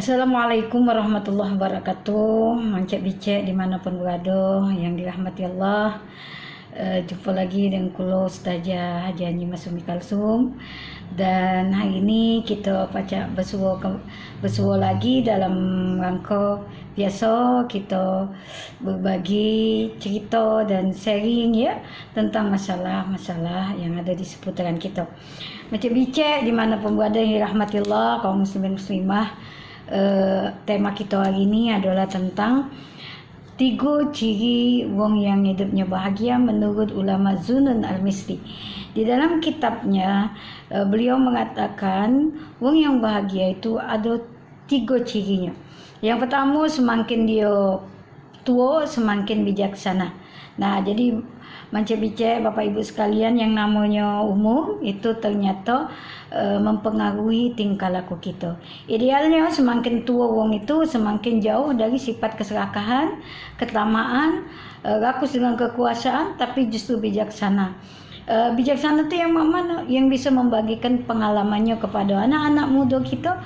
Assalamualaikum warahmatullahi wabarakatuh. Mancik bicek dimanapun berada yang dirahmati Allah. Jumpa lagi dengan kulo Ustazah Haji Anyi Masumi Kalsum. Dan hari ini kita pacak bersua lagi dalam rangka biasa kita berbagi cerita dan sharing ya tentang masalah-masalah yang ada di seputaran kita. Macam bicek dimanapun berada yang dirahmati Allah, kaum muslimin muslimah. Tema kita hari ini adalah tentang 3 ciri wong yang hidupnya bahagia menurut ulama Zunun Al-Misri. Di dalam kitabnya beliau mengatakan wong yang bahagia itu ada 3 cirinya. Yang pertama, semakin dia tua semakin bijaksana. Nah, jadi macam bicek Bapak Ibu sekalian, yang namanya umur itu ternyata mempengaruhi tingkah laku kita. Idealnya semakin tua wong itu semakin jauh dari sifat keserakahan, ketamakan, rakus dengan kekuasaan, tapi justru bijaksana. Bijaksana itu yang mana? Yang bisa membagikan pengalamannya kepada anak-anak muda kita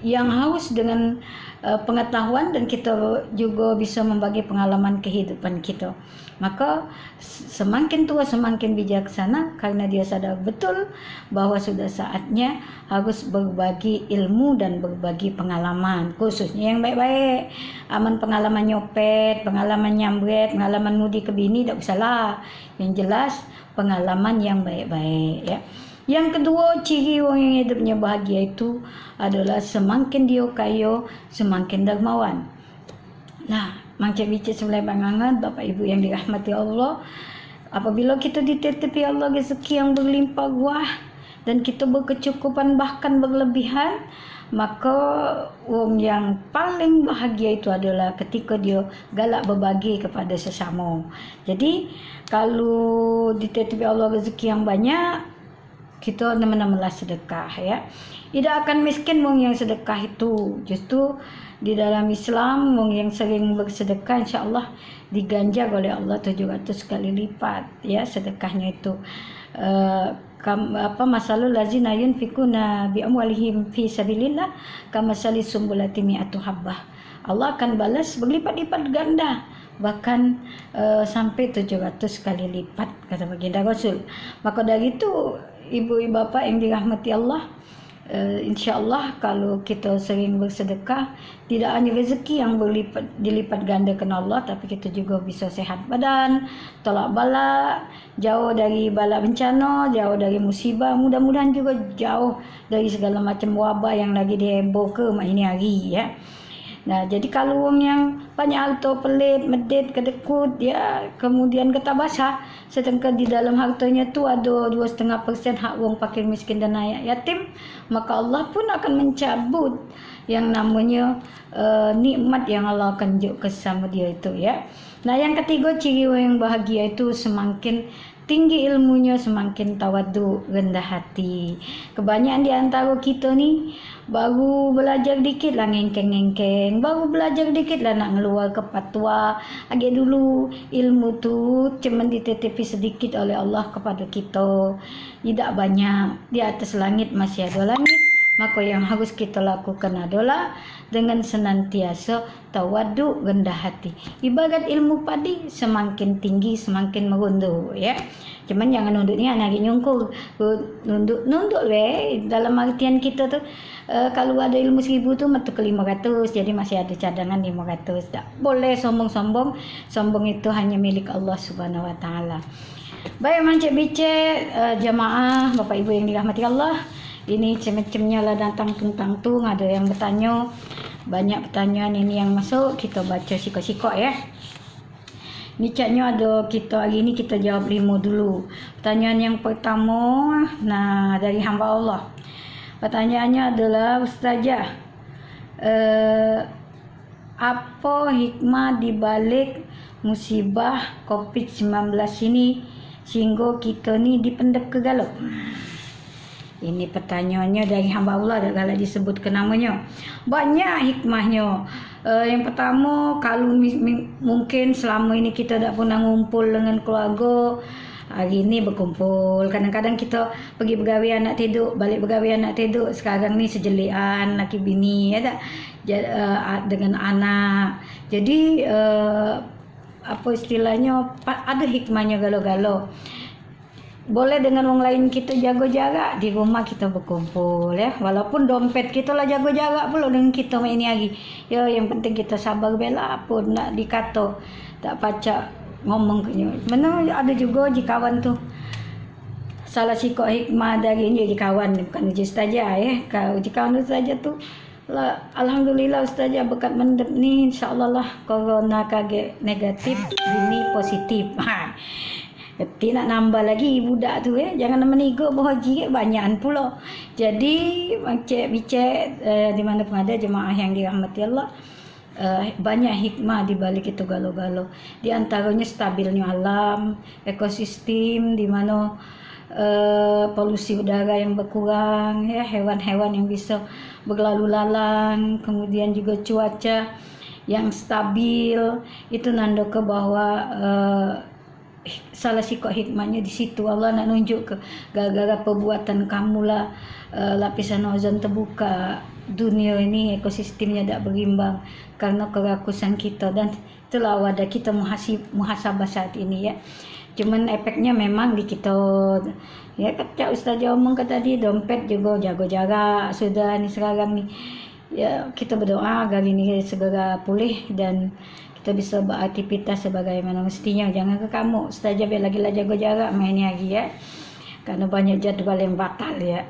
yang haus dengan pengetahuan, dan kita juga bisa membagi pengalaman kehidupan kita. Maka semakin tua semakin bijaksana karena dia sadar betul bahwa sudah saatnya harus berbagi ilmu dan berbagi pengalaman, khususnya yang baik-baik. Aman pengalaman nyopet, pengalaman nyambret, pengalaman mudi ke bini tak usahlah. Yang jelas pengalaman yang baik-baik ya. Yang kedua, ciri orang yang hidupnya bahagia itu adalah semakin dia kaya, semakin dermawan. Nah, macam bicik sebelah pangangan Bapak Ibu yang dirahmati Allah, apabila kita dititipi Allah rezeki yang berlimpah ruah dan kita berkecukupan bahkan berlebihan, maka orang yang paling bahagia itu adalah ketika dia galak berbagi kepada sesama. Jadi kalau dititipi Allah rezeki yang banyak, kita nama-namalah sedekah ya. Tidak akan miskin wong yang sedekah itu. Justru di dalam Islam wong yang sering bersedekah insya-Allah diganjar oleh Allah 700 kali lipat ya sedekahnya itu. Masalul lazina yunfikuna bi amwalihim fi sabilillah kamasali sumbulati mi'atu habbah. Allah akan balas berlipat-lipat ganda, bahkan sampai 700 kali lipat kata baginda Rasul. Maka dari itu ibu bapak yang dirahmati Allah, insya-Allah kalau kita sering bersedekah, tidak hanya rezeki yang dilipat gandakan Allah, tapi kita juga bisa sehat badan, tolak bala, jauh dari bala bencana, jauh dari musibah, mudah-mudahan juga jauh dari segala macam wabah yang lagi diheboh ke ini hari ya. Nah, jadi kalau orang yang banyak harta, pelit, medit, kedekut, ya, kemudian getah basah, sedangkan di dalam hartanya tu ada 2,5% hak orang fakir miskin dan anak yatim, maka Allah pun akan mencabut yang namanya nikmat yang Allah akan tunjuk sama dia itu ya. Nah, yang ketiga, ciri orang yang bahagia itu semakin tinggi ilmunya, semakin tawaduk, rendah hati. Kebanyakan di antara kita ni baru belajar dikit lah ngengkeng-ngengkeng, baru belajar dikit lah nak ngeluar ke patwa. Agak dulu ilmu tu cuma dititipi sedikit oleh Allah kepada kita, tidak banyak. Di atas langit masih ada langit. Maka yang harus kita lakukan adalah dengan senantiasa tawaduk, rendah hati. Ibarat ilmu padi, semakin tinggi semakin merunduk ya. Cuman jangan nunduk ni anak nyungkur. Nunduk dalam artian kita tu kalau ada ilmu 1000 tu mata ke 500, jadi masih ada cadangan 500. Tak boleh sombong-sombong. Sombong itu hanya milik Allah Subhanahu Wa Taala. Baik mancik bicek jamaah Bapak Ibu yang dirahmati Allah. Ini macam-macamnya lah datang tentang tu, ada yang bertanya, banyak pertanyaan ini yang masuk, kita baca sikok-sikok ya. Ni catnya ada, kita hari ini kita jawab 5 dulu. Pertanyaan yang pertama, nah dari hamba Allah. Pertanyaannya adalah, Ustazah, apa hikmah di balik musibah COVID-19 ini sehingga kita ni dipendek ke galau? Ini pertanyaannya dari hamba Allah, kalau disebutkan namanya. Banyak hikmahnya. Yang pertama, kalau mungkin selama ini kita tak pernah ngumpul dengan keluarga, Hari ni berkumpul. Kadang-kadang kita pergi bergawian nak tidur, balik bergawian nak tidur. Sekarang ni sejelian laki bini ya tak? Dengan anak. Jadi apa istilahnya, ada hikmahnya galau-galau. Boleh dengan orang lain kita jaga jarak, di rumah kita berkumpul ya. Walaupun dompet kita lah jaga jarak pula dengan kita ini hari. Ya, yang penting kita sabar bela pun nak dikata tak pacak ngomong kenya. Mana ada juga jikawan tu salah sikap hikmah dari ni jikawan, bukan uji ustazah ya. Kalau jikawan ustazah tu lah, alhamdulillah ustazah berkat mendep ni insyaallah lah corona kaget negatif, ini positif. Keti nak nambah lagi budak tu jangan meniga berhaji banyakan pula. Jadi macam bicak di mana pun ada jemaah yang dirahmati Allah, banyak hikmah di balik itu galau-galau. Di antaranya stabilnya alam, ekosistem di mana polusi udara yang berkurang ya, hewan-hewan yang bisa berlalu lalang, kemudian juga cuaca yang stabil. Itu nanda ke bahwa salah sikap hikmahnya di situ. Allah nak nunjuk ke gara-gara perbuatan kamulah lapisan ozon terbuka, dunia ini ekosistemnya tak berimbang karena kerakusan kita, dan itulah wadah kita muhasabah saat ini ya. Cuman efeknya memang di kita ya. Kata Ustazah omong ke tadi, dompet juga jaga jarak sudah ni sekarang ni ya. Kita berdoa agar ini segera pulih dan kita bisa beraktivitas sebagaimana mestinya. Jangan ke kamu Ustazah biar lagi lah jaga jarak main ni lagi ya, karena banyak jadual yang batal ya.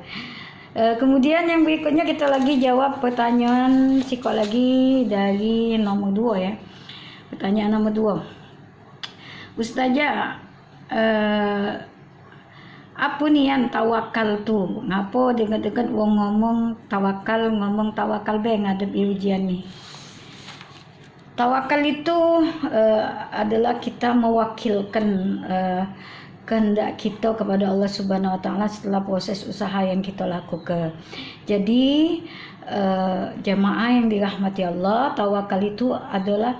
Kemudian yang berikutnya kita lagi jawab pertanyaan sikok lagi dari nomor 2 ya. Pertanyaan nomor 2, Ustazah, apa ni yang tawakal tu? Ngapa dengar-dengar orang ngomong tawakal be ngadep ujian ni? Tawakal itu adalah kita mewakilkan kehendak kita kepada Allah Subhanahu Wa Taala setelah proses usaha yang kita lakukan. Jadi jamaah yang dirahmati Allah, tawakal itu adalah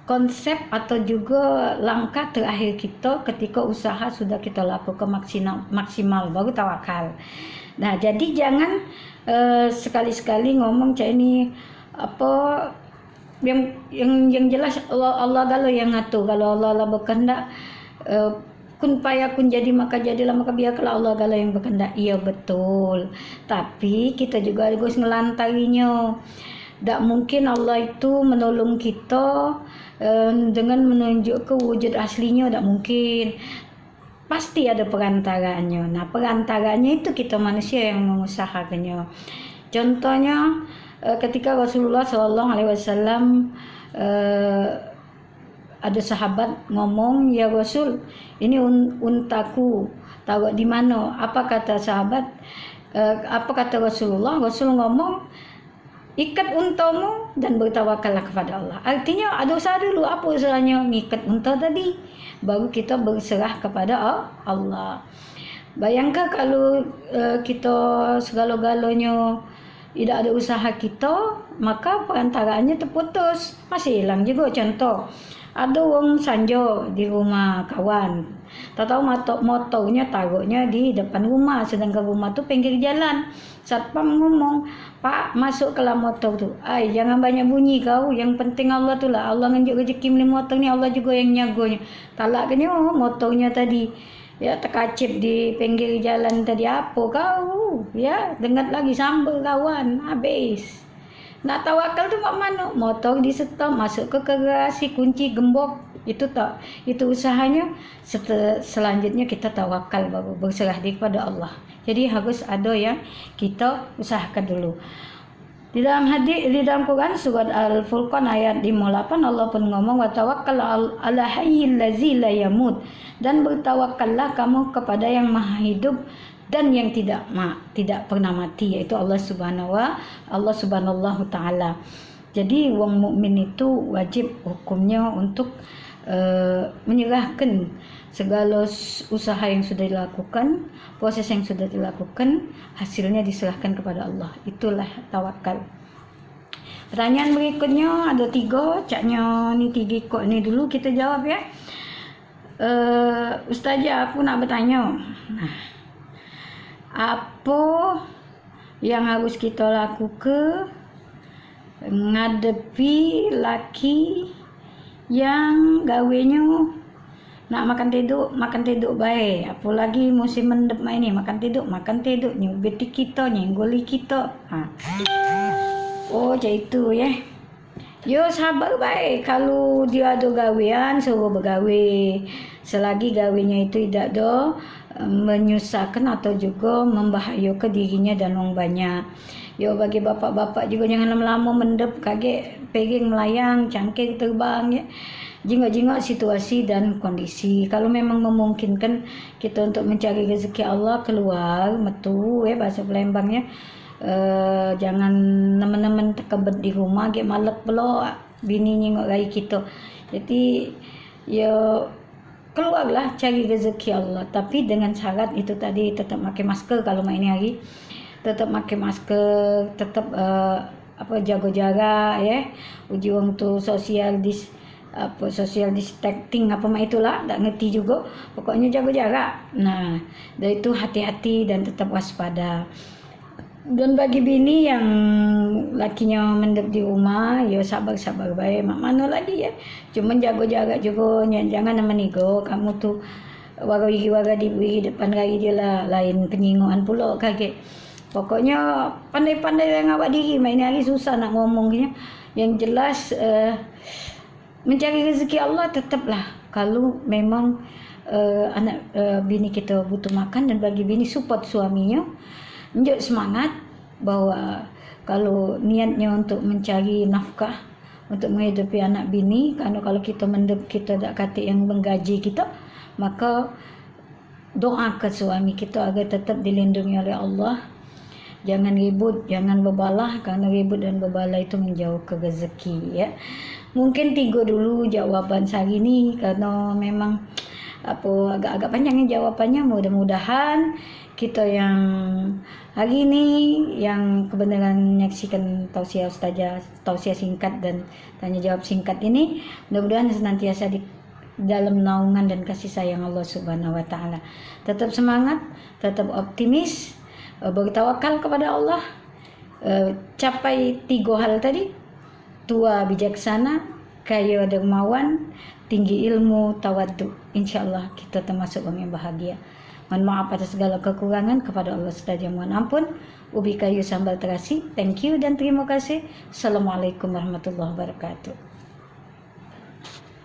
konsep atau juga langkah terakhir kita ketika usaha sudah kita lakukan maksimal baru tawakal. Nah, jadi jangan sekali-sekali ngomong cak ini apa yang jelas Allah kalau yang ngatur. Kalau Allah berkehendak kun payakun jadi maka jadilah, maka biarlah Allah kalau yang berkehendak. Iya betul, tapi kita juga harus ngelantarinya. Tak mungkin Allah itu menolong kita dengan menunjuk ke wujud aslinya, tak mungkin. Pasti ada perantaranya. Nah, perantaranya itu kita manusia yang mengusahakannya. Contohnya ketika Rasulullah SAW ada sahabat ngomong, ya Rasul, ini untaku taruh di mana? Apa kata sahabat? Apa kata Rasulullah? Rasul ngomong, ikat untamu dan bertawakallah kepada Allah. Artinya ada usaha dulu. Apa usahanya? Ngikat unta tadi, baru kita berserah kepada Allah. Bayangkan kalau kita segala-galanya tidak ada usaha kita, maka perantaraannya terputus, masih hilang juga. Contoh, ada orang sanja di rumah kawan, tak tahu motornya taruhnya di depan rumah, sedangkan rumah tu pinggir jalan. Satpam ngomong, Pak, masuk ke dalam motor tu. Ay, jangan banyak bunyi kau, yang penting Allah tu lah. Allah nganjuk rezeki beli motor ni, Allah juga yang nyaganya. Talak kena motornya tadi ya terkacip di pinggir jalan tadi. Apa kau ya, dengar lagi sambal kawan, habis. Nak tawakal tu mak mana? Motor di stop, masuk ke garasi, kunci gembok, itu tak, itu usahanya. Selanjutnya kita tawakal, baru berserah diri kepada Allah. Jadi harus ada yang kita usahakan dulu. Di dalam hadis, di dalam Quran surat Al-Furqan ayat 58, Allah pun ngomong, wa tawakkal ala hayyil ladzi la yamut, dan bertawakallah kamu kepada yang maha hidup dan yang tidak pernah mati, yaitu Allah Subhanahu wa Ta'ala. Jadi orang mukmin itu wajib hukumnya untuk menyerahkan segala usaha yang sudah dilakukan, proses yang sudah dilakukan, hasilnya diserahkan kepada Allah. Itulah tawakal. Pertanyaan berikutnya ada 3, caknya ni 3 kok ni dulu kita jawab ya. Ustazah, aku nak bertanya. Nah, apa yang harus kita lakukan ngadepi laki yang gawenya nak makan tidur baik, apalagi musim mendep ini makan tidur nyubiti kita, nyenggoli kita. Oh, macam itu ya. Yo sabar baik, kalau dia ada gawean suruh bergawe, selagi gawenya itu tidak ada menyusahkan atau juga membahayakan dirinya dan orang banyak. Yo bagi bapak-bapak juga jangan lama-lama mendep kaget pegang melayang cangkir terbang ya. Jingok-jingok situasi dan kondisi. Kalau memang memungkinkan kita untuk mencari rezeki Allah keluar metu ya bahasa Palembangnya. Jangan teman-teman terkebet di rumah ge malek pula bini nyengok rai kita. Jadi ya keluarlah cari rezeki Allah, tapi dengan syarat itu tadi tetap pakai masker kalau main hari. Tetap pakai masker, tetap jaga jarak ya. Ujung tu social distancing apa mak itulah, tak ngerti juga. Pokoknya jaga jarak. Nah, dari itu hati-hati dan tetap waspada. Dan bagi bini yang lakinya mendep di rumah, ya sabar-sabar baik. Mak mana lagi ya. Cuma jaga jarak juga, jangan menigo. Kamu tu waga di depan gaya dia lah, lain penyinguan pula kaget. Pokoknya pandai-pandai yang awak diri. Main hari susah nak ngomongnya. Yang jelas mencari rezeki Allah tetaplah. Kalau memang anak bini kita butuh makan, dan bagi bini support suaminya, menjadi semangat bahwa kalau niatnya untuk mencari nafkah untuk menghidupi anak bini, karena kalau kita mendep kita tak kata yang menggaji kita, maka doa ke suami kita agar tetap dilindungi oleh Allah. Jangan ribut, jangan berbalah, karena ribut dan berbalah itu menjauh ke rezeki ya. Mungkin 3 dulu jawaban hari ini, karena memang agak-agak panjang jawabannya. Mudah-mudahan kita yang hari ini yang kebenaran menyaksikan tausiah ustazah, tausiah singkat dan tanya jawab singkat ini, mudah-mudahan senantiasa di dalam naungan dan kasih sayang Allah Subhanahu wa taala. Tetap semangat, tetap optimis, bertawakal kepada Allah. Capai 3 hal tadi: tua bijaksana, kaya dermawan, tinggi ilmu, tawaddu. Insyaallah kita termasuk orang yang bahagia. Mohon maaf atas segala kekurangan, kepada Allah saja mohon ampun. Ubi kayu sambal terasi. Thank you dan terima kasih. Assalamualaikum warahmatullahi wabarakatuh.